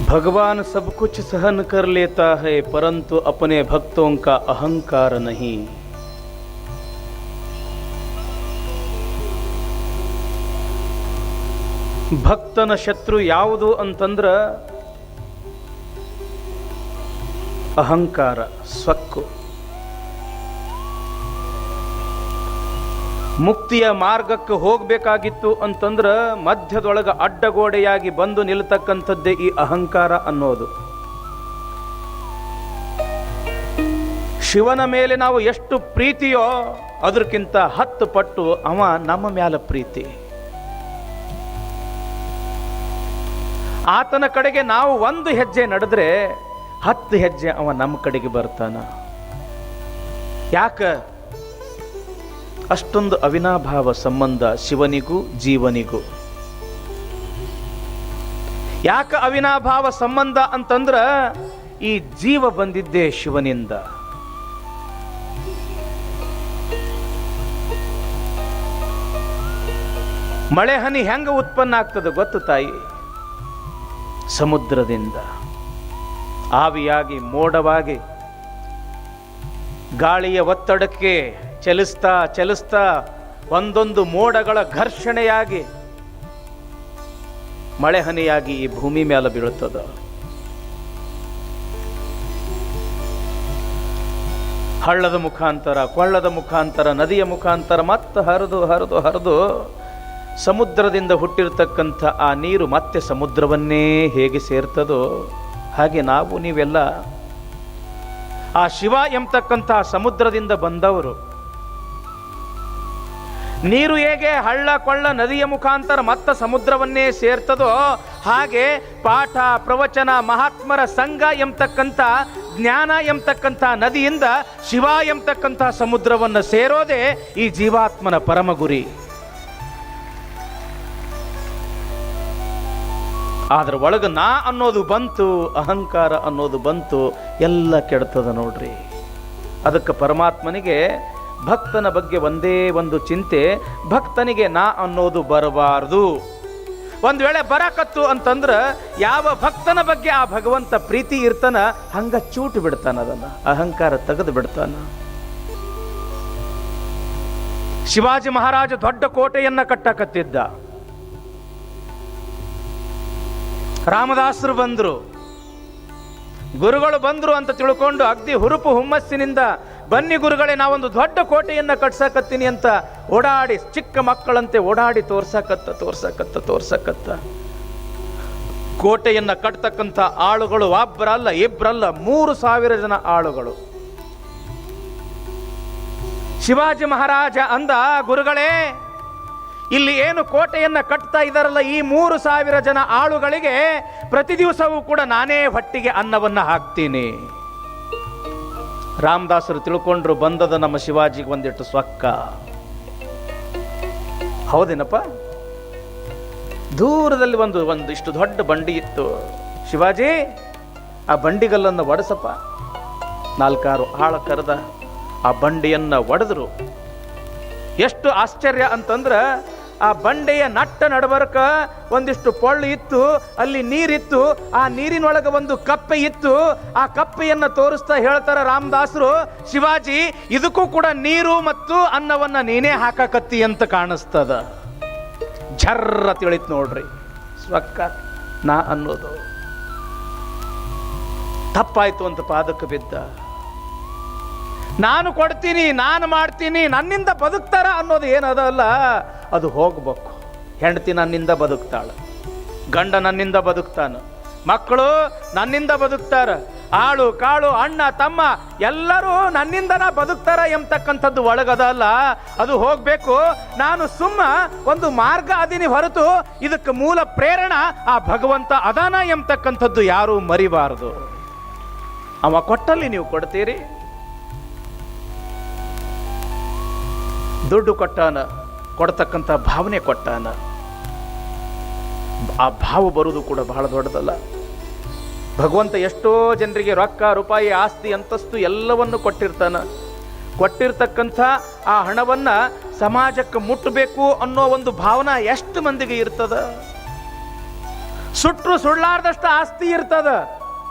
भगवान सब कुछ सहन कर लेता है परंतु अपने भक्तों का अहंकार नहीं। ಭಕ್ತನ ಶತ್ರು ಯಾವುದು ಅಂತಂದ್ರ ಅಹಂಕಾರ, ಸ್ವಕ್ಕು. ಮುಕ್ತಿಯ ಮಾರ್ಗಕ್ಕೆ ಹೋಗಬೇಕಾಗಿತ್ತು ಅಂತಂದ್ರ ಮಧ್ಯದೊಳಗ ಅಡ್ಡಗೋಡೆಯಾಗಿ ಬಂದು ನಿಲ್ತಕ್ಕಂಥದ್ದೇ ಈ ಅಹಂಕಾರ ಅನ್ನೋದು. ಶಿವನ ಮೇಲೆ ನಾವು ಎಷ್ಟು ಪ್ರೀತಿಯೋ ಅದಕ್ಕಿಂತ 10 ಪಟ್ಟು ಅವ ನಮ್ಮ ಮ್ಯಾಲ ಪ್ರೀತಿ. ಆತನ ಕಡೆಗೆ ನಾವು 1 ಹೆಜ್ಜೆ ನಡೆದ್ರೆ 10 ಹೆಜ್ಜೆ ಅವ ನಮ್ಮ ಕಡೆಗೆ ಬರ್ತಾನ. ಯಾಕ? ಅಷ್ಟೊಂದು ಅವಿನಾಭಾವ ಸಂಬಂಧ ಶಿವನಿಗೂ ಜೀವನಿಗೂ. ಯಾಕ ಅವಿನಾಭಾವ ಸಂಬಂಧ ಅಂತಂದ್ರ ಈ ಜೀವ ಬಂದಿದ್ದೇ ಶಿವನಿಂದ. ಮಳೆ ಹನಿ ಹೆಂಗ ಉತ್ಪನ್ನ ಆಗ್ತದೆ ಗೊತ್ತು ತಾಯಿ? ಸಮುದ್ರದಿಂದ ಆವಿಯಾಗಿ ಮೋಡವಾಗಿ ಗಾಳಿಯ ಒತ್ತಡಕ್ಕೆ ಚಲಿಸ್ತಾ ಚಲಿಸ್ತಾ ಒಂದೊಂದು ಮೋಡಗಳ ಘರ್ಷಣೆಯಾಗಿ ಮಳೆ ಹನಿಯಾಗಿ ಈ ಭೂಮಿ ಮೇಲೆ ಬೀಳುತ್ತದೆ. ಹಳ್ಳದ ಮುಖಾಂತರ, ಕೊಳ್ಳದ ಮುಖಾಂತರ, ನದಿಯ ಮುಖಾಂತರ ಮತ್ತೆ ಹರಿದು ಹರಿದು ಹರಿದು ಸಮುದ್ರದಿಂದ ಹುಟ್ಟಿರ್ತಕ್ಕಂಥ ಆ ನೀರು ಮತ್ತೆ ಸಮುದ್ರವನ್ನೇ ಹೇಗೆ ಸೇರ್ತದೋ ಹಾಗೆ ನಾವು ನೀವೆಲ್ಲ ಆ ಶಿವ ಎಂಬತಕ್ಕಂಥ ಸಮುದ್ರದಿಂದ ಬಂದವರು. ನೀರು ಹೇಗೆ ಹಳ್ಳ ಕೊಳ್ಳ ನದಿಯ ಮುಖಾಂತರ ಮತ್ತೆ ಸಮುದ್ರವನ್ನೇ ಸೇರ್ತದೋ ಹಾಗೆ ಪಾಠ ಪ್ರವಚನ ಮಹಾತ್ಮರ ಸಂಘ ಎಂಬತಕ್ಕಂಥ ಜ್ಞಾನ ಎಂಬತಕ್ಕಂಥ ನದಿಯಿಂದ ಶಿವ ಎಂಬತಕ್ಕಂಥ ಸಮುದ್ರವನ್ನು ಸೇರೋದೇ ಈ ಜೀವಾತ್ಮನ ಪರಮ ಗುರಿ. ಆದ್ರ ಒಳಗೆ ನಾ ಅನ್ನೋದು ಬಂತು, ಅಹಂಕಾರ ಅನ್ನೋದು ಬಂತು, ಎಲ್ಲ ಕೆಡ್ತದ ನೋಡ್ರಿ. ಅದಕ್ಕೆ ಪರಮಾತ್ಮನಿಗೆ ಭಕ್ತನ ಬಗ್ಗೆ ಒಂದೇ ಒಂದು ಚಿಂತೆ, ಭಕ್ತನಿಗೆ ನಾ ಅನ್ನೋದು ಬರಬಾರದು. ಒಂದು ವೇಳೆ ಬರಕತ್ತು ಅಂತಂದ್ರ ಯಾವ ಭಕ್ತನ ಬಗ್ಗೆ ಆ ಭಗವಂತ ಪ್ರೀತಿ ಇರ್ತಾನ ಹಂಗ ಚೂಟು ಬಿಡ್ತಾನ, ಅದನ್ನ ಅಹಂಕಾರ ತೆಗೆದು ಬಿಡ್ತಾನ. ಶಿವಾಜಿ ಮಹಾರಾಜ ದೊಡ್ಡ ಕೋಟೆಯನ್ನ ಕಟ್ಟಕತ್ತಿದ್ದ. ರಾಮದಾಸರು ಬಂದ್ರು, ಗುರುಗಳು ಬಂದ್ರು ಅಂತ ತಿಳ್ಕೊಂಡು ಅಗ್ದಿ ಹುರುಪು ಹುಮ್ಮಸ್ಸಿನಿಂದ ಬನ್ನಿ ಗುರುಗಳೇ ನಾವೊಂದು ದೊಡ್ಡ ಕೋಟೆಯನ್ನ ಕಟ್ಸಕತ್ತೀನಿ ಅಂತ ಓಡಾಡಿ, ಚಿಕ್ಕ ಮಕ್ಕಳಂತೆ ಓಡಾಡಿ ತೋರ್ಸಕತ್ತ ಕೋಟೆಯನ್ನ ಕಟ್ತಕ್ಕಂಥ ಆಳುಗಳು ಒಬ್ಬರಲ್ಲ ಇಬ್ಬರಲ್ಲ 3000 ಜನ ಆಳುಗಳು. ಶಿವಾಜಿ ಮಹಾರಾಜ ಅಂದ, ಗುರುಗಳೇ ಇಲ್ಲಿ ಏನು ಕೋಟೆಯನ್ನ ಕಟ್ತಾ ಇದ್ದಾರಲ್ಲ ಈ 3000 ಜನ ಆಳುಗಳಿಗೆ ಪ್ರತಿ ದಿವಸವೂ ಕೂಡ ನಾನೇ ಹೊಟ್ಟಿಗೆ ಅನ್ನವನ್ನ ಹಾಕ್ತೀನಿ. ರಾಮದಾಸರು ತಿಳ್ಕೊಂಡ್ರು, ಬಂದದ ನಮ್ಮ ಶಿವಾಜಿಗೆ ಒಂದಿಟ್ಟು ಸ್ವಕ್ಕ. ಹೌದೇನಪ್ಪ? ದೂರದಲ್ಲಿ ಒಂದಿಷ್ಟು ದೊಡ್ಡ ಬಂಡಿ ಇತ್ತು. ಶಿವಾಜಿ ಆ ಬಂಡಿಗಲ್ಲನ್ನು ಒಡೆಸಪ್ಪ. 4-6 ಆಳ ಕರೆದ ಆ ಬಂಡಿಯನ್ನ ಒಡೆದ್ರು. ಎಷ್ಟು ಆಶ್ಚರ್ಯ ಅಂತಂದ್ರ ಆ ಬಂಡೆಯ ನಟ್ಟ ನಡಬರ್ಕ ಒಂದಿಷ್ಟು ಪೊಳ್ಳು ಇತ್ತು, ಅಲ್ಲಿ ನೀರಿತ್ತು, ಆ ನೀರಿನೊಳಗೆ ಒಂದು ಕಪ್ಪೆ ಇತ್ತು. ಆ ಕಪ್ಪೆಯನ್ನ ತೋರಿಸ್ತಾ ಹೇಳ್ತಾರ ರಾಮದಾಸರು, ಶಿವಾಜಿ ಇದಕ್ಕೂ ಕೂಡ ನೀರು ಮತ್ತು ಅನ್ನವನ್ನ ನೀನೇ ಹಾಕಕತ್ತಿ ಅಂತ ಕಾಣಿಸ್ತದ. ಝರ್ರ ತಿಳಿತ್ ನೋಡ್ರಿ, ಸ್ವಕ್ಕ ನಾ ಅನ್ನೋದು ತಪ್ಪಾಯ್ತು ಅಂತ ಪಾದಕ್ಕೆ ಬಿದ್ದ. ನಾನು ಕೊಡ್ತೀನಿ, ನಾನು ಮಾಡ್ತೀನಿ, ನನ್ನಿಂದ ಬದುಕ್ತಾರ ಅನ್ನೋದು ಏನದಲ್ಲ ಅದು ಹೋಗ್ಬೇಕು. ಹೆಂಡತಿ ನನ್ನಿಂದ ಬದುಕ್ತಾಳ, ಗಂಡ ನನ್ನಿಂದ ಬದುಕ್ತಾನ, ಮಕ್ಕಳು ನನ್ನಿಂದ ಬದುಕ್ತಾರ, ಆಳು ಕಾಳು ಅಣ್ಣ ತಮ್ಮ ಎಲ್ಲರೂ ನನ್ನಿಂದನ ಬದುಕ್ತಾರ ಎಂಬತಕ್ಕಂಥದ್ದು ಒಳಗದಲ್ಲ, ಅದು ಹೋಗ್ಬೇಕು. ನಾನು ಸುಮ್ಮ ಒಂದು ಮಾರ್ಗ ಅದೀನಿ ಹೊರತು ಇದಕ್ಕೆ ಮೂಲ ಪ್ರೇರಣ ಆ ಭಗವಂತ ಅದಾನ ಎಂಬತಕ್ಕಂಥದ್ದು ಯಾರೂ ಮರಿಬಾರದು. ಅವ ಕೊಟ್ಟಲ್ಲಿ ನೀವು ಕೊಡ್ತೀರಿ. ದುಡ್ಡು ಕೊಟ್ಟಾನ, ಕೊಡ್ತಕ್ಕಂಥ ಭಾವನೆ ಕೊಟ್ಟಾನ. ಆ ಭಾವ ಬರುವುದು ಕೂಡ ಬಹಳ ದೊಡ್ಡದಲ್ಲ. ಭಗವಂತ ಎಷ್ಟೋ ಜನರಿಗೆ ರೊಕ್ಕ ರೂಪಾಯಿ ಆಸ್ತಿ ಅಂತಸ್ತು ಎಲ್ಲವನ್ನು ಕೊಟ್ಟಿರ್ತಾನ. ಕೊಟ್ಟಿರ್ತಕ್ಕಂಥ ಆ ಹಣವನ್ನ ಸಮಾಜಕ್ಕೆ ಮುಟ್ಟಬೇಕು ಅನ್ನೋ ಒಂದು ಭಾವನಾ ಎಷ್ಟು ಮಂದಿಗೆ ಇರ್ತದ? ಸುಟ್ರು ಸುಳ್ಳಾರ್ದಷ್ಟು ಆಸ್ತಿ ಇರ್ತದ,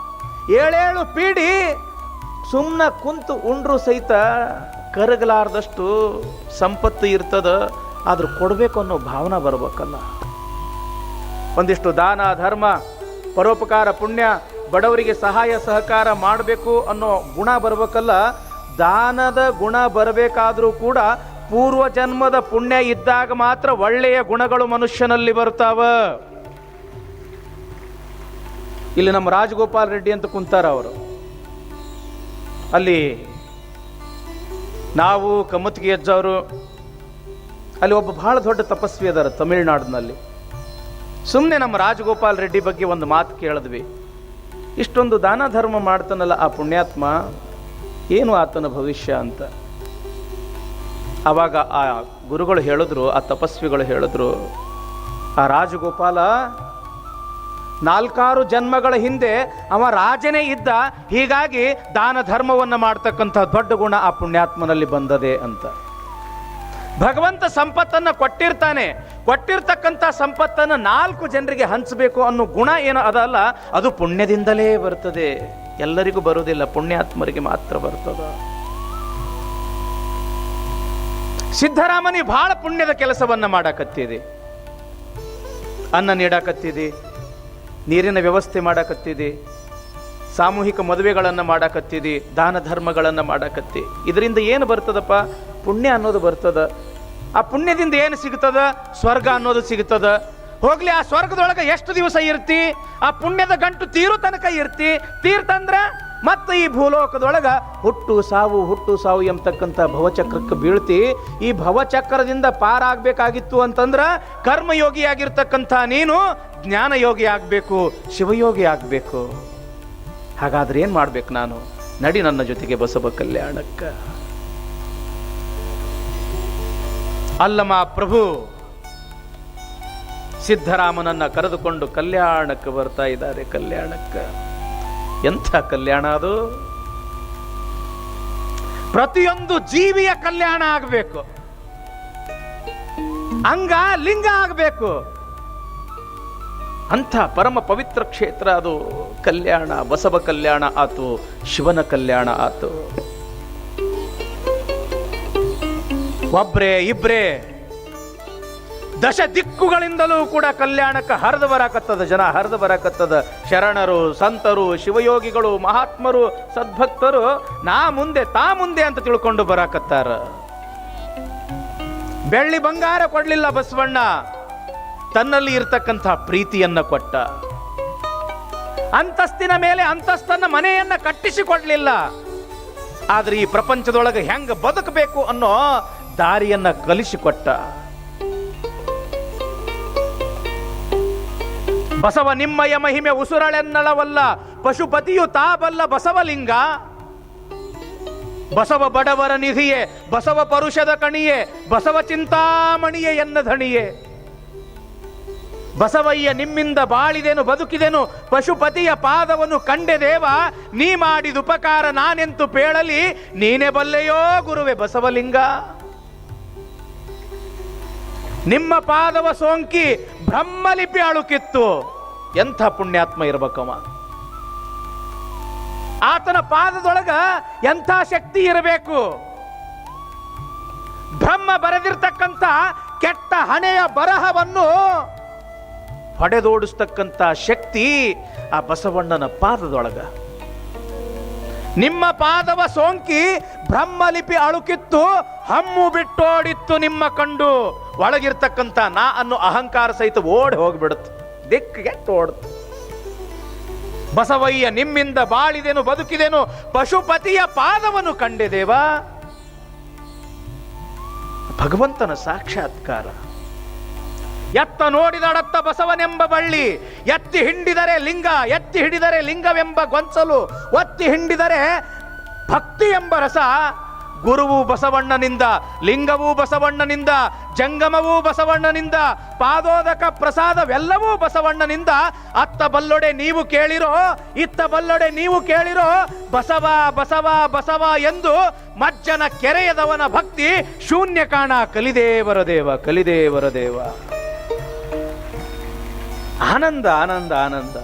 7 ಪೀಡಿ ಸುಮ್ಮನ ಕುಂತು ಉಂಡ್ರು ಸಹಿತ ಕರಗಲಾರ್ದಷ್ಟು ಸಂಪತ್ತು ಇರ್ತದ. ಆದ್ರೂ ಕೊಡಬೇಕು ಅನ್ನೋ ಭಾವನೆ ಬರ್ಬೇಕಲ್ಲ. ಒಂದಿಷ್ಟು ದಾನ ಧರ್ಮ ಪರೋಪಕಾರ ಪುಣ್ಯ ಬಡವರಿಗೆ ಸಹಾಯ ಸಹಕಾರ ಮಾಡಬೇಕು ಅನ್ನೋ ಗುಣ ಬರ್ಬೇಕಲ್ಲ. ದಾನದ ಗುಣ ಬರಬೇಕಾದ್ರೂ ಕೂಡ ಪೂರ್ವ ಜನ್ಮದ ಪುಣ್ಯ ಇದ್ದಾಗ ಮಾತ್ರ ಒಳ್ಳೆಯ ಗುಣಗಳು ಮನುಷ್ಯನಲ್ಲಿ ಬರ್ತಾವ. ಇಲ್ಲಿ ನಮ್ಮ ರಾಜಗೋಪಾಲ್ ರೆಡ್ಡಿ ಅಂತ ಕುಂತಾರ ಅವರು. ಅಲ್ಲಿ ನಾವು ಕಮ್ಮತ್ತಿಗೆ ಅಜ್ಜವರು, ಅಲ್ಲಿ ಒಬ್ಬ ಬಹಳ ದೊಡ್ಡ ತಪಸ್ವಿ ಅದಾರ ತಮಿಳುನಾಡಿನಲ್ಲಿ. ಸುಮ್ಮನೆ ನಮ್ಮ ರಾಜಗೋಪಾಲ್ ರೆಡ್ಡಿ ಬಗ್ಗೆ ಒಂದು ಮಾತು ಕೇಳಿದ್ವಿ. ಇಷ್ಟೊಂದು ದಾನ ಧರ್ಮ ಮಾಡ್ತಾನಲ್ಲ ಆ ಪುಣ್ಯಾತ್ಮ, ಏನು ಆತನ ಭವಿಷ್ಯ ಅಂತ. ಆವಾಗ ಆ ಗುರುಗಳು ಹೇಳಿದ್ರು, ಆ ತಪಸ್ವಿಗಳು ಹೇಳಿದ್ರು, ಆ ರಾಜಗೋಪಾಲ 4 ಜನ್ಮಗಳ ಹಿಂದೆ ಅವ ರಾಜನೇ ಇದ್ದ, ಹೀಗಾಗಿ ದಾನ ಧರ್ಮವನ್ನು ಮಾಡ್ತಕ್ಕಂಥ ದೊಡ್ಡ ಗುಣ ಆ ಪುಣ್ಯಾತ್ಮನಲ್ಲಿ ಬಂದದೆ ಅಂತ. ಭಗವಂತ ಸಂಪತ್ತನ್ನು ಕೊಟ್ಟಿರ್ತಾನೆ, ಕೊಟ್ಟಿರ್ತಕ್ಕಂಥ ಸಂಪತ್ತನ್ನು 4 ಜನರಿಗೆ ಹಂಚಬೇಕು ಅನ್ನೋ ಗುಣ ಏನು ಅದಲ್ಲ, ಅದು ಪುಣ್ಯದಿಂದಲೇ ಬರ್ತದೆ. ಎಲ್ಲರಿಗೂ ಬರುವುದಿಲ್ಲ, ಪುಣ್ಯಾತ್ಮರಿಗೆ ಮಾತ್ರ ಬರ್ತದ. ಸಿದ್ಧರಾಮನಿ ಬಹಳ ಪುಣ್ಯದ ಕೆಲಸವನ್ನ ಮಾಡಕತ್ತಿದೆ. ಅನ್ನ ನೀಡಕತ್ತಿದೆ, ನೀರಿನ ವ್ಯವಸ್ಥೆ ಮಾಡಕತ್ತಿದೆ, ಸಾಮೂಹಿಕ ಮದುವೆಗಳನ್ನು ಮಾಡಕತ್ತಿದೆ, ದಾನ ಧರ್ಮಗಳನ್ನು ಮಾಡಕತ್ತಿ. ಇದರಿಂದ ಏನು ಬರ್ತದಪ್ಪ? ಪುಣ್ಯ ಅನ್ನೋದು ಬರ್ತದ. ಆ ಪುಣ್ಯದಿಂದ ಏನು ಸಿಗ್ತದ? ಸ್ವರ್ಗ ಅನ್ನೋದು ಸಿಗ್ತದ. ಹೋಗ್ಲಿ, ಆ ಸ್ವರ್ಗದೊಳಗೆ ಎಷ್ಟು ದಿವಸ ಇರ್ತಿ? ಆ ಪುಣ್ಯದ ಗಂಟು ತೀರು ತನಕ ಇರ್ತಿ. ತೀರ್ತಂದ್ರ ಮತ್ತೆ ಈ ಭೂಲೋಕದೊಳಗ ಹುಟ್ಟು ಸಾವು ಎಂಬತಕ್ಕಂಥ ಭವಚಕ್ರಕ್ಕೆ ಬೀಳ್ತಿ. ಈ ಭವಚಕ್ರದಿಂದ ಪಾರಾಗಬೇಕಾಗಿತ್ತು ಅಂತಂದ್ರ ಕರ್ಮಯೋಗಿ ಆಗಿರ್ತಕ್ಕಂಥ ನೀನು ಜ್ಞಾನಯೋಗಿ ಆಗಬೇಕು, ಶಿವಯೋಗಿ ಆಗಬೇಕು. ಹಾಗಾದ್ರೆ ಏನು ಮಾಡ್ಬೇಕು ನಾನು? ನಡಿ ನನ್ನ ಜೊತೆಗೆ ಬಸವ ಕಲ್ಯಾಣಕ್ಕ. ಅಲ್ಲಮ ಪ್ರಭು ಸಿದ್ಧರಾಮನನ್ನ ಕರೆದುಕೊಂಡು ಕಲ್ಯಾಣಕ್ಕೆ ಬರ್ತಾ ಇದ್ದಾರೆ. ಕಲ್ಯಾಣಕ್ಕೆ ಎಂಥ ಕಲ್ಯಾಣ ಅದು! ಪ್ರತಿಯೊಂದು ಜೀವಿಯ ಕಲ್ಯಾಣ ಆಗಬೇಕು, ಅಂಗ ಲಿಂಗ ಆಗಬೇಕು. ಅಂಥ ಪರಮ ಪವಿತ್ರ ಕ್ಷೇತ್ರ ಅದು ಕಲ್ಯಾಣ. ಬಸವ ಕಲ್ಯಾಣ ಆತು, ಶಿವನ ಕಲ್ಯಾಣ ಆತು. ಒಬ್ರೇ ಇಬ್ರೇ ದಶ ದಿಕ್ಕುಗಳಿಂದಲೂ ಕೂಡ ಕಲ್ಯಾಣಕ್ಕೆ ಹರಿದು ಬರಾಕತ್ತದ, ಜನ ಹರಿದು ಬರಾಕತ್ತದ. ಶರಣರು, ಸಂತರು, ಶಿವಯೋಗಿಗಳು, ಮಹಾತ್ಮರು, ಸದ್ಭಕ್ತರು ನಾ ಮುಂದೆ ತಾ ಮುಂದೆ ಅಂತ ತಿಳ್ಕೊಂಡು ಬರಾಕತ್ತಾರ. ಬೆಳ್ಳಿ ಬಂಗಾರ ಕೊಡ್ಲಿಲ್ಲ ಬಸವಣ್ಣ, ತನ್ನಲ್ಲಿ ಇರ್ತಕ್ಕಂಥ ಪ್ರೀತಿಯನ್ನ ಕೊಟ್ಟ. ಅಂತಸ್ತಿನ ಮೇಲೆ ಅಂತಸ್ತನ್ನ ಮನೆಯನ್ನ ಕಟ್ಟಿಸಿಕೊಡ್ಲಿಲ್ಲ, ಆದ್ರೆ ಈ ಪ್ರಪಂಚದೊಳಗೆ ಹೆಂಗ ಬದುಕಬೇಕು ಅನ್ನೋ ದಾರಿಯನ್ನ ಕಲಿಸಿಕೊಟ್ಟ. ಬಸವ ನಿಮ್ಮಯ ಮಹಿಮೆ ಉಸುರಳೆನ್ನಳವಲ್ಲ, ಪಶುಪತಿಯು ತಾಬಲ್ಲ ಬಸವಲಿಂಗ. ಬಸವ ಬಡವರ ನಿಧಿಯೇ, ಬಸವ ಪರುಷದ ಕಣಿಯೇ, ಬಸವ ಚಿಂತಾಮಣಿಯೇ ಎನ್ನ ಧಣಿಯೇ. ಬಸವಯ್ಯ ನಿಮ್ಮಿಂದ ಬಾಳಿದೆನು ಬದುಕಿದೆನು, ಪಶುಪತಿಯ ಪಾದವನ್ನು ಕಂಡೆ ದೇವ. ನೀ ಮಾಡಿದ ಉಪಕಾರ ನಾನೆಂತು ಪೇಳಲಿ, ನೀನೇ ಬಲ್ಲೆಯೋ ಗುರುವೆ ಬಸವಲಿಂಗ. ನಿಮ್ಮ ಪಾದವ ಸೋಂಕಿ ಬ್ರಹ್ಮಲಿಪಿ ಅಳುಕಿತ್ತು. ಎಂಥ ಪುಣ್ಯಾತ್ಮ ಇರಬೇಕವ! ಆತನ ಪಾದದೊಳಗ ಎಂಥ ಶಕ್ತಿ ಇರಬೇಕು! ಬ್ರಹ್ಮ ಬರೆದಿರ್ತಕ್ಕಂಥ ಕೆಟ್ಟ ಹಣೆಯ ಬರಹವನ್ನು ಹೊಡೆದೋಡಿಸ್ತಕ್ಕಂಥ ಶಕ್ತಿ ಆ ಬಸವಣ್ಣನ ಪಾದದೊಳಗ. ನಿಮ್ಮ ಪಾದವ ಸೋಂಕಿ ಬ್ರಹ್ಮಲಿಪಿ ಅಳುಕಿತ್ತು, ಹಮ್ಮು ಬಿಟ್ಟೋಡಿತ್ತು ನಿಮ್ಮ ಕಂಡು. ಒಳಗಿರ್ತಕ್ಕಂಥ ನಾ ಅನ್ನೋ ಅಹಂಕಾರ ಸಹಿತ ಓಡಿ ಹೋಗ್ಬಿಡುತ್ತೆ, ದಿಕ್ಕೆಟ್ಟು ಓಡುತ್ತೆ. ಬಸವಯ್ಯ ನಿಮ್ಮಿಂದ ಬಾಳಿದೆನು ಬದುಕಿದೆನು, ಪಶುಪತಿಯ ಪಾದವನ್ನು ಕಂಡೆ ದೇವ. ಭಗವಂತನ ಸಾಕ್ಷಾತ್ಕಾರ. ಎತ್ತ ನೋಡಿದಡತ್ತ ಬಸವನೆಂಬ ಬಳ್ಳಿ, ಎತ್ತಿ ಹಿಂಡಿದರೆ ಲಿಂಗ, ಎತ್ತಿ ಹಿಡಿದರೆ ಲಿಂಗವೆಂಬ ಗೊಂಚಲು, ಒತ್ತಿ ಹಿಂಡಿದರೆ ಭಕ್ತಿ ಎಂಬ ರಸ. ಗುರುವು ಬಸವಣ್ಣನಿಂದ, ಲಿಂಗವೂ ಬಸವಣ್ಣನಿಂದ, ಜಂಗಮವೂ ಬಸವಣ್ಣನಿಂದ, ಪಾದೋದಕ ಪ್ರಸಾದವೆಲ್ಲವೂ ಬಸವಣ್ಣನಿಂದ. ಅತ್ತ ಬಲ್ಲೊಡೆ ನೀವು ಕೇಳಿರೋ, ಇತ್ತ ಬಲ್ಲೊಡೆ ನೀವು ಕೇಳಿರೋ, ಬಸವ ಬಸವ ಬಸವ ಎಂದು ಮಜ್ಜನ ಕೆರೆಯದವನ ಭಕ್ತಿ ಶೂನ್ಯ ಕಾಣ. ಕಲಿದೇವರ ದೇವ, ಕಲಿದೇವರ ದೇವ. ಆನಂದ ಆನಂದ ಆನಂದ.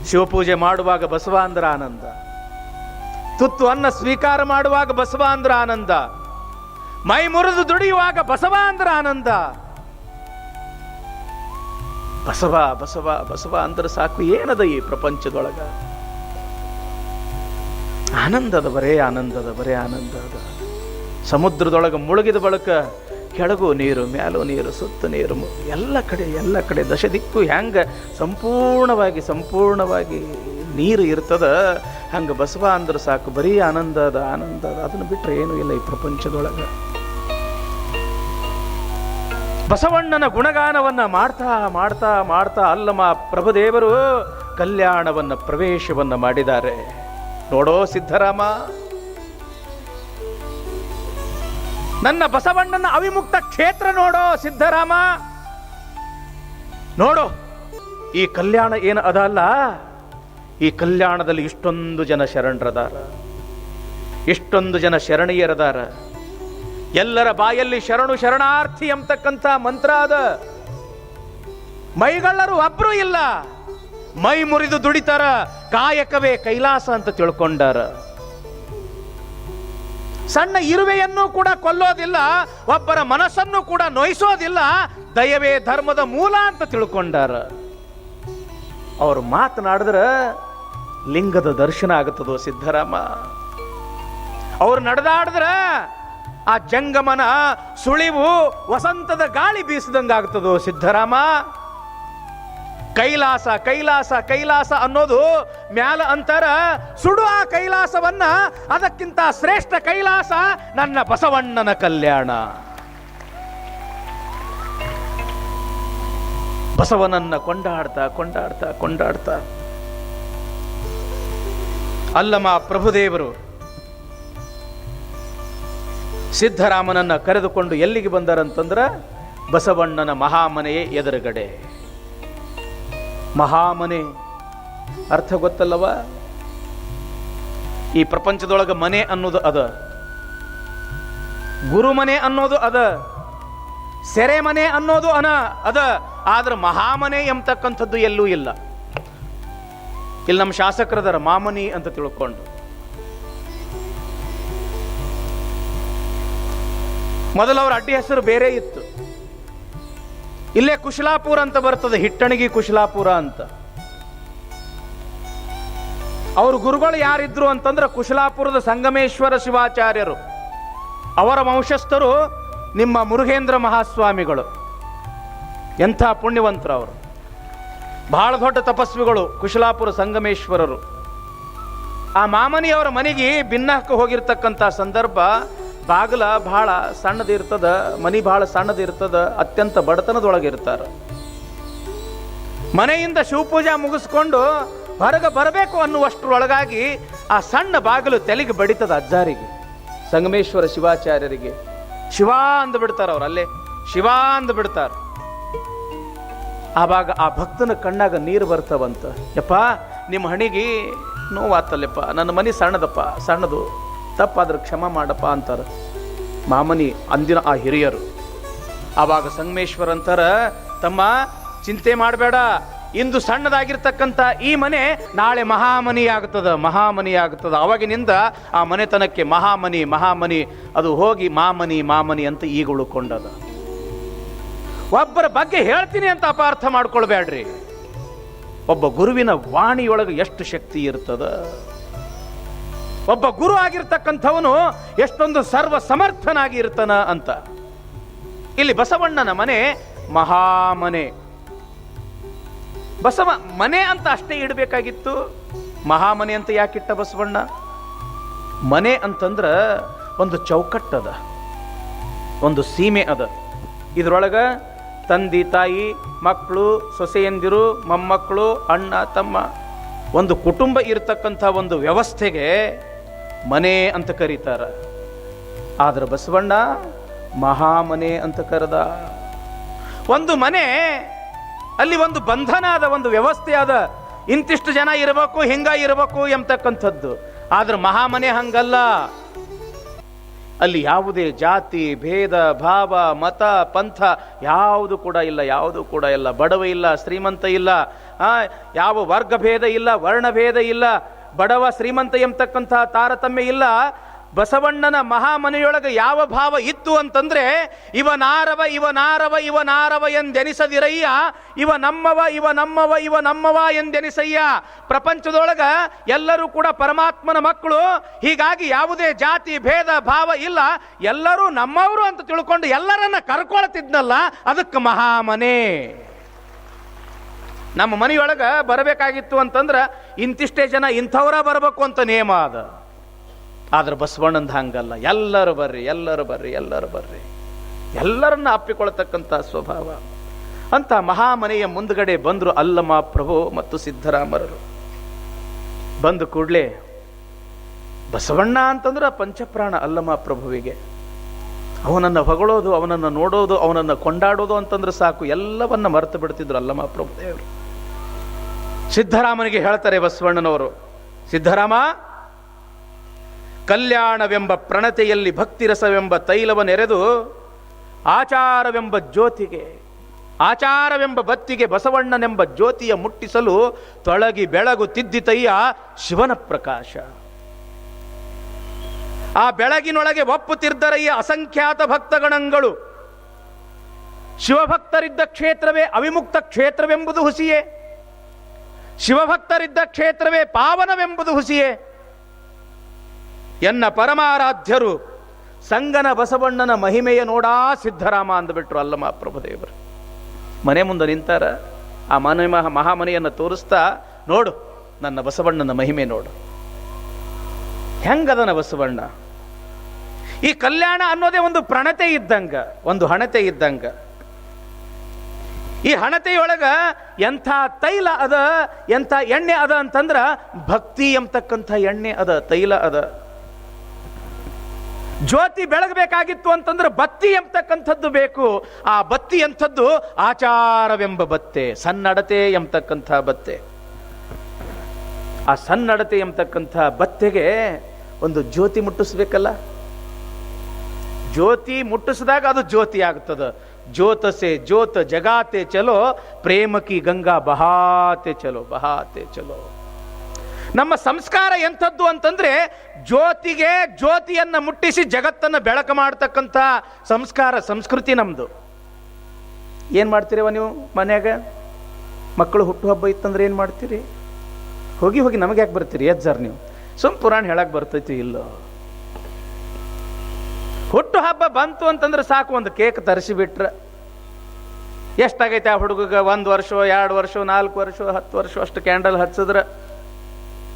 ಶಿವಪೂಜೆ ಮಾಡುವಾಗ ಬಸವ ಅಂದ್ರ ಆನಂದ, ತುತ್ತು ಅನ್ನ ಸ್ವೀಕಾರ ಮಾಡುವಾಗ ಬಸವ ಅಂದ್ರ ಆನಂದ, ಮೈ ಮುರಿದು ದುಡಿಯುವಾಗ ಬಸವ ಅಂದ್ರ ಆನಂದ. ಬಸವ ಬಸವ ಬಸವ ಅಂದ್ರೆ ಸಾಕು, ಏನದ ಈ ಪ್ರಪಂಚದೊಳಗ? ಆನಂದದ ಬರೇ ಆನಂದದ ಬರೇ ಆನಂದದ. ಸಮುದ್ರದೊಳಗೆ ಮುಳುಗಿದ ಬಳಿಕ ಕೆಳಗೂ ನೀರು, ಮ್ಯಾಲೂ ನೀರು, ಸುತ್ತ ನೀರು, ಎಲ್ಲ ಕಡೆ ದಶ ದಿಕ್ಕು ಹೆಂಗ ಸಂಪೂರ್ಣವಾಗಿ ನೀರು ಇರ್ತದ, ಹಂಗೆ ಬಸವ ಅಂದ್ರೆ ಸಾಕು, ಬರೀ ಆನಂದದ. ಅದನ್ನು ಬಿಟ್ಟರೆ ಏನೂ ಇಲ್ಲ ಈ ಪ್ರಪಂಚದೊಳಗೆ. ಬಸವಣ್ಣನ ಗುಣಗಾನವನ್ನ ಮಾಡ್ತಾ ಮಾಡ್ತಾ ಮಾಡ್ತಾ ಅಲ್ಲಮ ಪ್ರಭುದೇವರು ಕಲ್ಯಾಣವನ್ನ ಪ್ರವೇಶವನ್ನ ಮಾಡಿದ್ದಾರೆ. ನೋಡೋ ಸಿದ್ಧರಾಮ, ನನ್ನ ಬಸವಣ್ಣನ ಅವಿಮುಕ್ತ ಕ್ಷೇತ್ರ ನೋಡೋ ಸಿದ್ಧರಾಮ, ನೋಡೋ ಈ ಕಲ್ಯಾಣ ಏನು ಅದಲ್ಲ, ಈ ಕಲ್ಯಾಣದಲ್ಲಿ ಇಷ್ಟೊಂದು ಜನ ಶರಣರದಾರ, ಇಷ್ಟೊಂದು ಜನ ಶರಣೀಯರದಾರ. ಎಲ್ಲರ ಬಾಯಲ್ಲಿ ಶರಣು ಶರಣಾರ್ಥಿ ಎಂಬತಕ್ಕಂಥ ಮಂತ್ರ ಅದ. ಮೈಗಳ್ಳರು ಒಬ್ರು ಇಲ್ಲ, ಮೈ ಮುರಿದು ದುಡಿತಾರ, ಕಾಯಕವೇ ಕೈಲಾಸ ಅಂತ ತಿಳ್ಕೊಂಡಾರ. ಸಣ್ಣ ಇರುವೆಯನ್ನು ಕೂಡ ಕೊಲ್ಲೋದಿಲ್ಲ, ಒಬ್ಬರ ಮನಸ್ಸನ್ನು ಕೂಡ ನೋಯಿಸೋದಿಲ್ಲ, ದಯವೇ ಧರ್ಮದ ಮೂಲ ಅಂತ ತಿಳ್ಕೊಂಡಾರ. ಅವರು ಮಾತನಾಡಿದ್ರೆ ಲಿಂಗದ ದರ್ಶನ ಆಗುತ್ತದೋ ಸಿದ್ಧರಾಮ. ಅವ್ರು ನಡೆದಾಡಿದ್ರೆ ಆ ಜಂಗಮನ ಸುಳಿವು ವಸಂತದ ಗಾಳಿ ಬೀಸಿದಂಗಾಗ್ತದೋ ಸಿದ್ಧರಾಮ. ಕೈಲಾಸ ಕೈಲಾಸ ಕೈಲಾಸ ಅನ್ನೋದು ಮ್ಯಾಲ ಅಂತರ, ಸುಡು ಆ ಕೈಲಾಸವನ್ನ, ಅದಕ್ಕಿಂತ ಶ್ರೇಷ್ಠ ಕೈಲಾಸ ನನ್ನ ಬಸವಣ್ಣನ ಕಲ್ಯಾಣ. ಬಸವನನ್ನ ಕೊಂಡಾಡ್ತಾ ಕೊಂಡಾಡ್ತಾ ಕೊಂಡಾಡ್ತಾ ಅಲ್ಲಮ ಪ್ರಭುದೇವರು ಸಿದ್ಧರಾಮನನ್ನ ಕರೆದುಕೊಂಡು ಎಲ್ಲಿಗೆ ಬಂದರಂತಂದ್ರ ಬಸವಣ್ಣನ ಮಹಾಮನೆಯೇ ಎದುರುಗಡೆ. ಮಹಾಮನೆ ಅರ್ಥ ಗೊತ್ತಲ್ಲವ? ಈ ಪ್ರಪಂಚದೊಳಗೆ ಮನೆ ಅನ್ನೋದು ಅದ, ಗುರುಮನೆ ಅನ್ನೋದು ಅದ, ಸೆರೆಮನೆ ಅನ್ನೋದು ಅದ. ಆದ್ರೆ ಮಹಾಮನೆ ಎಂಬತಕ್ಕಂಥದ್ದು ಎಲ್ಲೂ ಇಲ್ಲ. ಇಲ್ಲಿ ನಮ್ಮ ಶಾಸಕರದರ ಮಾಮನಿ ಅಂತ ತಿಳ್ಕೊಂಡು, ಮೊದಲು ಅವ್ರ ಅಡ್ಡಿ ಹೆಸರು ಬೇರೆ ಇತ್ತು. ಇಲ್ಲೇ ಕುಶಲಾಪುರ ಅಂತ ಬರ್ತದೆ, ಹಿಟ್ಟಣಿಗಿ ಕುಶಲಾಪುರ ಅಂತ. ಅವ್ರ ಗುರುಗಳು ಯಾರಿದ್ರು ಅಂತಂದ್ರೆ ಕುಶಲಾಪುರದ ಸಂಗಮೇಶ್ವರ ಶಿವಾಚಾರ್ಯರು, ಅವರ ವಂಶಸ್ಥರು ನಿಮ್ಮ ಮುರುಘೇಂದ್ರ ಮಹಾಸ್ವಾಮಿಗಳು. ಎಂಥ ಪುಣ್ಯವಂತರು ಅವರು, ಬಹಳ ದೊಡ್ಡ ತಪಸ್ವಿಗಳು ಕುಶಲಾಪುರ ಸಂಗಮೇಶ್ವರರು. ಆ ಮಾಮನಿಯವರ ಮನೆಗೆ ಭಿನ್ನಕ್ಕೆ ಹೋಗಿರ್ತಕ್ಕಂಥ ಸಂದರ್ಭ, ಬಾಗಿಲ ಬಹಳ ಸಣ್ಣದಿರ್ತದ, ಮನಿ ಬಹಳ ಸಣ್ಣದಿರ್ತದ, ಅತ್ಯಂತ ಬಡತನದೊಳಗಿರ್ತಾರೆ. ಮನೆಯಿಂದ ಶಿವಪೂಜಾ ಮುಗಿಸ್ಕೊಂಡು ಹೊರಗೆ ಬರಬೇಕು ಅನ್ನುವಷ್ಟರೊಳಗಾಗಿ ಆ ಸಣ್ಣ ಬಾಗಿಲು ತಲೆಗೆ ಬಡಿತದ ಅಜ್ಜಾರಿಗೆ, ಸಂಗಮೇಶ್ವರ ಶಿವಾಚಾರ್ಯರಿಗೆ. ಶಿವ ಅಂದು ಬಿಡ್ತಾರ ಅವ್ರು, ಅಲ್ಲೇ ಶಿವ ಅಂದು ಬಿಡ್ತಾರ. ಆವಾಗ ಆ ಭಕ್ತನ ಕಣ್ಣಾಗ ನೀರು ಬರ್ತಾವಂತ. ಯಪ್ಪ ನಿಮ್ಮ ಹಣಿಗೆ ನೋವಾತಲ್ಲಪ್ಪ, ನನ್ನ ಮನೆ ಸಣ್ಣದಪ್ಪ, ಸಣ್ಣದು, ತಪ್ಪಾದ್ರೆ ಕ್ಷಮ ಮಾಡಪ್ಪ ಅಂತಾರೆ ಮಾಮನಿ ಅಂದಿನ ಆ ಹಿರಿಯರು. ಆವಾಗ ಸಂಗಮೇಶ್ವರ ಅಂತಾರ, ತಮ್ಮ ಚಿಂತೆ ಮಾಡಬೇಡ, ಇಂದು ಸಣ್ಣದಾಗಿರ್ತಕ್ಕಂಥ ಈ ಮನೆ ನಾಳೆ ಮಹಾಮನಿ ಆಗ್ತದ, ಮಹಾಮನಿ ಆಗ್ತದ. ಅವಾಗಿನಿಂದ ಆ ಮನೆತನಕ್ಕೆ ಮಹಾಮನಿ ಮಹಾಮನಿ ಅದು ಹೋಗಿ ಮಾಮನಿ ಮಾಮನಿ ಅಂತ ಈಗ ಉಳ್ಕೊಂಡದ. ಒಬ್ಬರ ಬಗ್ಗೆ ಹೇಳ್ತೀನಿ ಅಂತ ಅಪಾರ್ಥ ಮಾಡ್ಕೊಳ್ಬೇಡ್ರಿ. ಒಬ್ಬ ಗುರುವಿನ ವಾಣಿಯೊಳಗೆ ಎಷ್ಟು ಶಕ್ತಿ ಇರ್ತದ. ಒಬ್ಬ ಗುರು ಆಗಿರ್ತಕ್ಕಂಥವನು ಎಷ್ಟೊಂದು ಸರ್ವ ಸಮರ್ಥನಾಗಿ ಇರ್ತಾನ ಅಂತ. ಇಲ್ಲಿ ಬಸವಣ್ಣನ ಮನೆ ಮಹಾಮನೆ. ಬಸವ ಮನೆ ಅಂತ ಅಷ್ಟೇ ಇಡಬೇಕಾಗಿತ್ತು, ಮಹಾಮನೆ ಅಂತ ಯಾಕಿಟ್ಟ ಬಸವಣ್ಣ? ಮನೆ ಅಂತಂದ್ರ ಒಂದು ಚೌಕಟ್ಟದ, ಒಂದು ಸೀಮೆ ಅದ. ಇದ್ರೊಳಗ ತಂದೆ ತಾಯಿ, ಮಕ್ಕಳು, ಸೊಸೆಯಂದಿರು, ಮೊಮ್ಮಕ್ಕಳು, ಅಣ್ಣ ತಮ್ಮ, ಒಂದು ಕುಟುಂಬ ಇರತಕ್ಕಂಥ ಒಂದು ವ್ಯವಸ್ಥೆಗೆ ಮನೆ ಅಂತ ಕರೀತಾರ. ಆದ್ರೆ ಬಸವಣ್ಣ ಮಹಾಮನೆ ಅಂತ ಕರೆದ. ಒಂದು ಮನೆ, ಅಲ್ಲಿ ಒಂದು ಬಂಧನ ಅದ, ಒಂದು ವ್ಯವಸ್ಥೆ ಅದ, ಇಂತಿಷ್ಟು ಜನ ಇರಬೇಕು, ಹಿಂಗ ಇರಬೇಕು ಎಂಬತಕ್ಕಂಥದ್ದು. ಆದ್ರೆ ಮಹಾಮನೆ ಹಂಗಲ್ಲ. ಅಲ್ಲಿ ಯಾವುದೇ ಜಾತಿ ಭೇದ ಭಾವ ಮತ ಪಂಥ ಯಾವುದು ಕೂಡ ಇಲ್ಲ, ಯಾವುದು ಕೂಡ ಇಲ್ಲ. ಬಡವ ಇಲ್ಲ, ಶ್ರೀಮಂತ ಇಲ್ಲ, ಯಾವ ವರ್ಗಭೇದ ಇಲ್ಲ, ವರ್ಣಭೇದ ಇಲ್ಲ, ಬಡವ ಶ್ರೀಮಂತ ಎಂಬತಕ್ಕಂಥ ತಾರತಮ್ಯ ಇಲ್ಲ. ಬಸವಣ್ಣನ ಮಹಾಮನೆಯೊಳಗೆ ಯಾವ ಭಾವ ಇತ್ತು ಅಂತಂದ್ರೆ, ಇವನಾರವ ಇವನಾರವ ಇವನಾರವ ಎಂದೆನಿಸದಿರಯ್ಯ, ಇವ ನಮ್ಮವ ಇವ ನಮ್ಮವ ಇವ ನಮ್ಮವ ಎಂದೆನಿಸಯ್ಯ. ಪ್ರಪಂಚದೊಳಗ ಎಲ್ಲರೂ ಕೂಡ ಪರಮಾತ್ಮನ ಮಕ್ಕಳು, ಹೀಗಾಗಿ ಯಾವುದೇ ಜಾತಿ ಭೇದ ಭಾವ ಇಲ್ಲ, ಎಲ್ಲರೂ ನಮ್ಮವರು ಅಂತ ತಿಳ್ಕೊಂಡು ಎಲ್ಲರನ್ನ ಕರ್ಕೊಳ್ತಿದ್ನಲ್ಲ, ಅದಕ್ಕೆ ಮಹಾಮನೆ. ನಮ್ಮ ಮನೆಯೊಳಗ ಬರಬೇಕಾಗಿತ್ತು ಅಂತಂದ್ರೆ ಇಂತಿಷ್ಟೇ ಜನ ಇಂಥವರ ಬರಬೇಕು ಅಂತ ನೇಮ ಅದ. ಆದ್ರೆ ಬಸವಣ್ಣಂದ ಹಂಗಲ್ಲ, ಎಲ್ಲರೂ ಬರ್ರಿ ಎಲ್ಲರೂ ಬರ್ರಿ ಎಲ್ಲರೂ ಬರ್ರಿ, ಎಲ್ಲರನ್ನ ಅಪ್ಪಿಕೊಳ್ತಕ್ಕಂಥ ಸ್ವಭಾವ. ಅಂತ ಮಹಾಮನೆಯ ಮುಂದ್ಗಡೆ ಬಂದರು ಅಲ್ಲಮ ಪ್ರಭು ಮತ್ತು ಸಿದ್ದರಾಮರರು. ಬಂದು ಕೂಡಲೇ ಬಸವಣ್ಣ ಅಂತಂದ್ರೆ ಪಂಚಪ್ರಾಣ ಅಲ್ಲಮ ಪ್ರಭುವಿಗೆ. ಅವನನ್ನು ಹೊಗಳೋದು, ಅವನನ್ನು ನೋಡೋದು, ಅವನನ್ನು ಕೊಂಡಾಡೋದು ಅಂತಂದ್ರೆ ಸಾಕು, ಎಲ್ಲವನ್ನ ಮರೆತು ಬಿಡ್ತಿದ್ರು ಅಲ್ಲಮ ಪ್ರಭು ದೇವರು. ಸಿದ್ದರಾಮನಿಗೆ ಹೇಳ್ತಾರೆ ಬಸವಣ್ಣನವರು, ಸಿದ್ದರಾಮ, ಕಲ್ಯಾಣವೆಂಬ ಪ್ರಣತೆಯಲ್ಲಿ ಭಕ್ತಿರಸವೆಂಬ ತೈಲವನ್ನೆರೆದು ಆಚಾರವೆಂಬ ಜ್ಯೋತಿಗೆ, ಆಚಾರವೆಂಬ ಬತ್ತಿಗೆ ಬಸವಣ್ಣನೆಂಬ ಜ್ಯೋತಿಯ ಮುಟ್ಟಿಸಲು ತೊಳಗಿ ಬೆಳಗುತ್ತಿದ್ದಿತಯ್ಯ ಶಿವನ ಪ್ರಕಾಶ. ಆ ಬೆಳಗಿನೊಳಗೆ ಒಪ್ಪುತ್ತಿದ್ದರಯ್ಯ ಅಸಂಖ್ಯಾತ ಭಕ್ತಗಣಗಳು. ಶಿವಭಕ್ತರಿದ್ದ ಕ್ಷೇತ್ರವೇ ಅವಿಮುಕ್ತ ಕ್ಷೇತ್ರವೆಂಬುದು ಹುಸಿಯೇ, ಶಿವಭಕ್ತರಿದ್ದ ಕ್ಷೇತ್ರವೇ ಪಾವನವೆಂಬುದು ಹುಸಿಯೇ. ಎನ್ನ ಪರಮಾರಾಧ್ಯರು ಸಂಗನ ಬಸವಣ್ಣನ ಮಹಿಮೆಯ ನೋಡಾ ಸಿದ್ದರಾಮ ಅಂದ್ಬಿಟ್ರು ಅಲ್ಲಮ ಪ್ರಭುದೇವರು. ಮನೆ ಮುಂದೆ ನಿಂತಾರ, ಆ ಮಹಾಮನೆಯನ್ನು ತೋರಿಸ್ತಾ, ನೋಡು ನನ್ನ ಬಸವಣ್ಣನ ಮಹಿಮೆ ನೋಡು, ಹೆಂಗದನ ಬಸವಣ್ಣ. ಈ ಕಲ್ಯಾಣ ಅನ್ನೋದೇ ಒಂದು ಪ್ರಣತೆ ಇದ್ದಂಗ, ಒಂದು ಹಣತೆ ಇದ್ದಂಗ. ಈ ಹಣತೆಯೊಳಗ ಎಂಥ ತೈಲ ಅದ, ಎಂಥ ಎಣ್ಣೆ ಅದ ಅಂತಂದ್ರ ಭಕ್ತಿ ಎಂಬತಕ್ಕಂಥ ಎಣ್ಣೆ ಅದ, ತೈಲ ಅದ. ಜ್ಯೋತಿ ಬೆಳಗಬೇಕಾಗಿತ್ತು ಅಂತಂದ್ರೆ ಬತ್ತಿ ಎಂಬತಕ್ಕಂಥದ್ದು ಬೇಕು. ಆ ಬತ್ತಿ ಎಂಥದ್ದು? ಆಚಾರವೆಂಬ ಬತ್ತೆ, ಸನ್ನಡತೆ ಎಂಬತಕ್ಕಂಥ ಬತ್ತೆ. ಆ ಸನ್ನಡತೆ ಎಂಬತಕ್ಕಂಥ ಬತ್ತೆಗೆ ಒಂದು ಜ್ಯೋತಿ ಮುಟ್ಟಿಸ್ಬೇಕಲ್ಲ. ಜ್ಯೋತಿ ಮುಟ್ಟಿಸಿದಾಗ ಅದು ಜ್ಯೋತಿ ಆಗ್ತದ. ಜ್ಯೋತಸೆ ಜ್ಯೋತ ಜಗಾತೆ ಚಲೋ, ಪ್ರೇಮಕಿ ಗಂಗಾ ಬಹಾತೆ ಚಲೋ, ಬಹಾತೆ ಚಲೋ. ನಮ್ಮ ಸಂಸ್ಕಾರ ಎಂಥದ್ದು ಅಂತಂದ್ರೆ ಜ್ಯೋತಿಗೆ ಜ್ಯೋತಿಯನ್ನ ಮುಟ್ಟಿಸಿ ಜಗತ್ತನ್ನು ಬೆಳಕು ಮಾಡ್ತಕ್ಕಂಥ ಸಂಸ್ಕಾರ, ಸಂಸ್ಕೃತಿ ನಮ್ದು. ಏನ್ ಮಾಡ್ತೀರವ ನೀವು ಮನ್ಯಾಗ? ಮಕ್ಕಳು ಹುಟ್ಟುಹಬ್ಬ ಇತ್ತಂದ್ರೆ ಏನ್ ಮಾಡ್ತೀರಿ? ಹೋಗಿ ಹೋಗಿ ನಮಗೆ ಯಾಕೆ ಬರ್ತೀರಿ? ಎಜ್ಜಾರ್ ನೀವು ಪುರಾಣ ಹೇಳಕ್ ಬರ್ತೈತಿ ಇಲ್ಲೋ? ಹುಟ್ಟು ಹಬ್ಬ ಬಂತು ಅಂತಂದ್ರೆ ಸಾಕು, ಒಂದು ಕೇಕ್ ತರಿಸಿಬಿಟ್ರೆ ಎಷ್ಟಾಗೈತೆ ಆ ಹುಡುಗ? 1 ವರ್ಷ 2 ವರ್ಷ 4 ವರ್ಷ 10 ವರ್ಷ ಅಷ್ಟು ಕ್ಯಾಂಡಲ್ ಹಚ್ಚಿದ್ರೆ,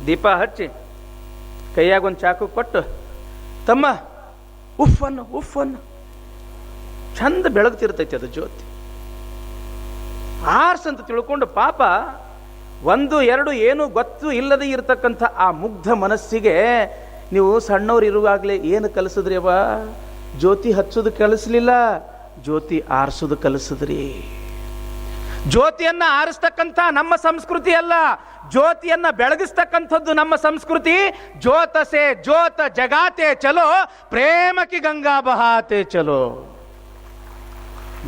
ದೀಪ ಹಚ್ಚಿ ಕೈಯಾಗ ಒಂದು ಚಾಕು ಕೊಟ್ಟು, ತಮ್ಮ ಉಫ್ಫನ್ನು ಉಫ್ಫನ್ನು ಚಂದ ಬೆಳಗ್ತಿರ್ತೈತಿ ಅದು ಜ್ಯೋತಿ. ಆರ್ಸಂತ ತಿಳ್ಕೊಂಡು ಪಾಪ 1 2 ಏನು ಗೊತ್ತು ಇಲ್ಲದೆ ಇರತಕ್ಕಂಥ ಆ ಮುಗ್ಧ ಮನಸ್ಸಿಗೆ ನೀವು ಸಣ್ಣವ್ರು ಇರುವಾಗಲೇ ಏನು ಕಲಿಸಿದ್ರಿ? ಅವ ಜ್ಯೋತಿ ಹಚ್ಚೋದು ಕಲಿಸ್ಲಿಲ್ಲ, ಜ್ಯೋತಿ ಆರಿಸೋದು ಕಲಿಸಿದ್ರಿ. ಜ್ಯೋತಿಯನ್ನ ಆರಿಸ್ತಕ್ಕಂಥ ನಮ್ಮ ಸಂಸ್ಕೃತಿ ಅಲ್ಲ, ಜ್ಯೋತಿಯನ್ನ ಬೆಳಗಿಸ್ತಕ್ಕಂಥದ್ದು ನಮ್ಮ ಸಂಸ್ಕೃತಿ. ಜ್ಯೋತಸೆ ಜ್ಯೋತ ಜಗಾತೆ ಚಲೋ, ಪ್ರೇಮಕಿ ಗಂಗಾ ಬಹಾತೆ ಚಲೋ.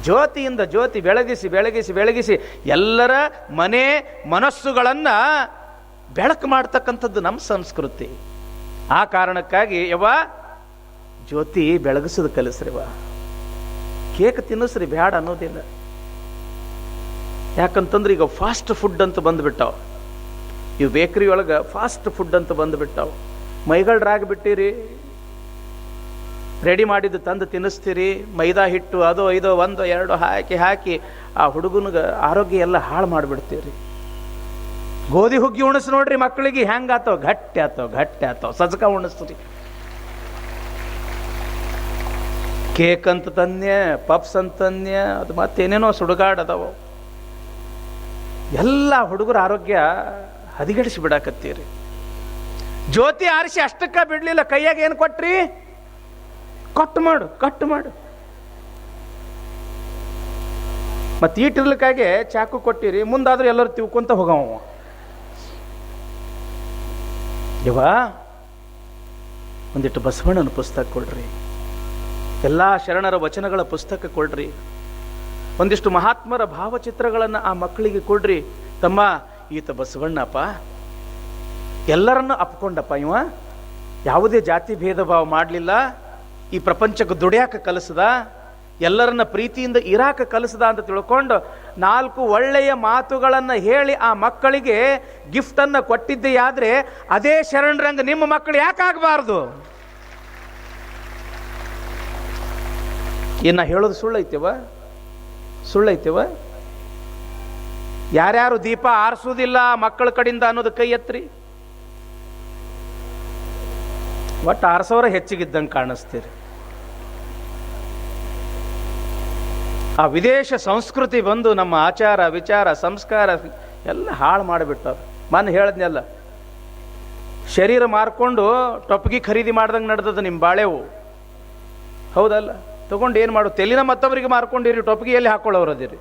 ಜ್ಯೋತಿಯಿಂದ ಜ್ಯೋತಿ ಬೆಳಗಿಸಿ ಬೆಳಗಿಸಿ ಬೆಳಗಿಸಿ ಎಲ್ಲರ ಮನೆ ಮನಸ್ಸುಗಳನ್ನ ಬೆಳಕು ಮಾಡ್ತಕ್ಕಂಥದ್ದು ನಮ್ಮ ಸಂಸ್ಕೃತಿ. ಆ ಕಾರಣಕ್ಕಾಗಿ ಯವ್ವ ಜ್ಯೋತಿ ಬೆಳಗಿಸೋದು ಕಲಿಸ್ರಿವ, ಕೇಕ್ ತಿನ್ನಿಸ್ರಿ ಬ್ಯಾಡ ಅನ್ನೋದಿಲ್ಲ. ಯಾಕಂತಂದ್ರೆ ಈಗ ಫಾಸ್ಟ್ ಫುಡ್ ಅಂತ ಬಂದುಬಿಟ್ಟಾವ, ಇವು ಬೇಕ್ರಿ ಒಳಗೆ ಫಾಸ್ಟ್ ಫುಡ್ ಅಂತ ಬಂದುಬಿಟ್ಟಾವ. ಮೈಗಳ್ರಾಗಿಬಿಟ್ಟಿರಿ, ರೆಡಿ ಮಾಡಿದ್ದು ತಂದು ತಿನ್ನಿಸ್ತೀರಿ, ಮೈದಾ ಹಿಟ್ಟು ಅದೋ ಇದೋ 1 2 ಹಾಕಿ ಹಾಕಿ ಆ ಹುಡುಗನಿಗೆ ಆರೋಗ್ಯ ಎಲ್ಲ ಹಾಳು ಮಾಡಿಬಿಡ್ತೀರಿ. ಗೋಧಿ ಹುಗ್ಗಿ ಉಣಿಸ್ ನೋಡ್ರಿ ಮಕ್ಕಳಿಗೆ, ಹೆಂಗಾತವ? ಗಟ್ಟಿ ಆತವ, ಗಟ್ಟಿ ಆತವ. ಸಜ್ಕ ಉಣಿಸ್ತೀರಿ. ಕೇಕ್ ಅಂತ ತನ್ಯ, ಪಪ್ಸ್ ಅಂತ ತನ್ಯ, ಅದು ಮತ್ತೇನೇನೋ ಸುಡುಗಾಡ್ ಅದಾವ. ಎಲ್ಲ ಹುಡುಗರ ಆರೋಗ್ಯ ಹದಿಗೆಡಿಸಿ ಬಿಡಾಕತ್ತೀರಿ. ಜ್ಯೋತಿ ಆರಿಸಿ ಅಷ್ಟಕ್ಕ ಬಿಡ್ಲಿಲ್ಲ, ಕೈಯಾಗ ಏನು ಕೊಟ್ರಿ? ಕಟ್ಟು ಮಾಡು, ಕಟ್ಟು ಮಾಡು. ಮತ್ತೆ ಈಟಿರ್ಲಿಕ್ಕಾಗೆ ಚಾಕು ಕೊಟ್ಟಿರಿ, ಮುಂದಾದ್ರೂ ಎಲ್ಲರೂ ತಿಳ್ಕೊಂತ ಹೋಗವ. ಇವ ಒಂದಿಟ್ಟು ಬಸವಣ್ಣನ ಪುಸ್ತಕ ಕೊಡ್ರಿ. ಎಲ್ಲ ಶರಣರ ವಚನಗಳ ಪುಸ್ತಕ ಕೊಡ್ರಿ, ಒಂದಿಷ್ಟು ಮಹಾತ್ಮರ ಭಾವಚಿತ್ರಗಳನ್ನು ಆ ಮಕ್ಕಳಿಗೆ ಕೊಡ್ರಿ. ತಮ್ಮ, ಈತ ಬಸವಣ್ಣಪ್ಪ ಎಲ್ಲರನ್ನು ಅಪ್ಕೊಂಡಪ್ಪ, ಇವ ಯಾವುದೇ ಜಾತಿ ಭೇದ ಭಾವ ಮಾಡಲಿಲ್ಲ, ಈ ಪ್ರಪಂಚಕ್ಕೆ ದುಡಿಯಾಕ ಕಲಿಸ್ದ, ಎಲ್ಲರನ್ನ ಪ್ರೀತಿಯಿಂದ ಇರಾಕ ಕಲಿಸ್ದ ಅಂತ ತಿಳ್ಕೊಂಡು 4 ಒಳ್ಳೆಯ ಮಾತುಗಳನ್ನು ಹೇಳಿ ಆ ಮಕ್ಕಳಿಗೆ ಗಿಫ್ಟನ್ನು ಕೊಟ್ಟಿದ್ದೆಯಾದರೆ ಅದೇ ಶರಣರಂಗ ನಿಮ್ಮ ಮಕ್ಕಳು ಯಾಕಾಗಬಾರ್ದು? ಇನ್ನು ಹೇಳೋದು ಸುಳ್ಳೈತೆವ? ಯಾರ್ಯಾರು ದೀಪ ಆರಿಸೋದಿಲ್ಲ ಮಕ್ಕಳ ಕಡೆಯಿಂದ ಅನ್ನೋದು ಕೈ ಎತ್ರಿ. ಒಟ್ಟು ಆರಿಸೋರ ಹೆಚ್ಚಿಗಿದ್ದಂಗೆ ಕಾಣಿಸ್ತೀರಿ. ಆ ವಿದೇಶ ಸಂಸ್ಕೃತಿ ಬಂದು ನಮ್ಮ ಆಚಾರ ವಿಚಾರ ಸಂಸ್ಕಾರ ಎಲ್ಲ ಹಾಳು ಮಾಡಿಬಿಟ್ಟವ್ರು. ಮೊನ್ನೆ ಹೇಳಿದ್ನೆಲ್ಲ, ಶರೀರ ಮಾರ್ಕೊಂಡು ಟೊಪ್ಪಿಗೆ ಖರೀದಿ ಮಾಡ್ದಂಗೆ ನಡೆದದ ನಿಮ್ಮ ಬಾಳೆವು. ಹೌದಲ್ಲ? ತಗೊಂಡು ಏನು ಮಾಡು, ತೆಲಿನ ಮತ್ತೊಬ್ಬರಿಗೆ ಮಾರ್ಕೊಂಡಿರಿ, ಟೊಪ್ಪಿಗೆ ಎಲ್ಲಿ ಹಾಕೊಳ್ಳೋರದಿರಿ.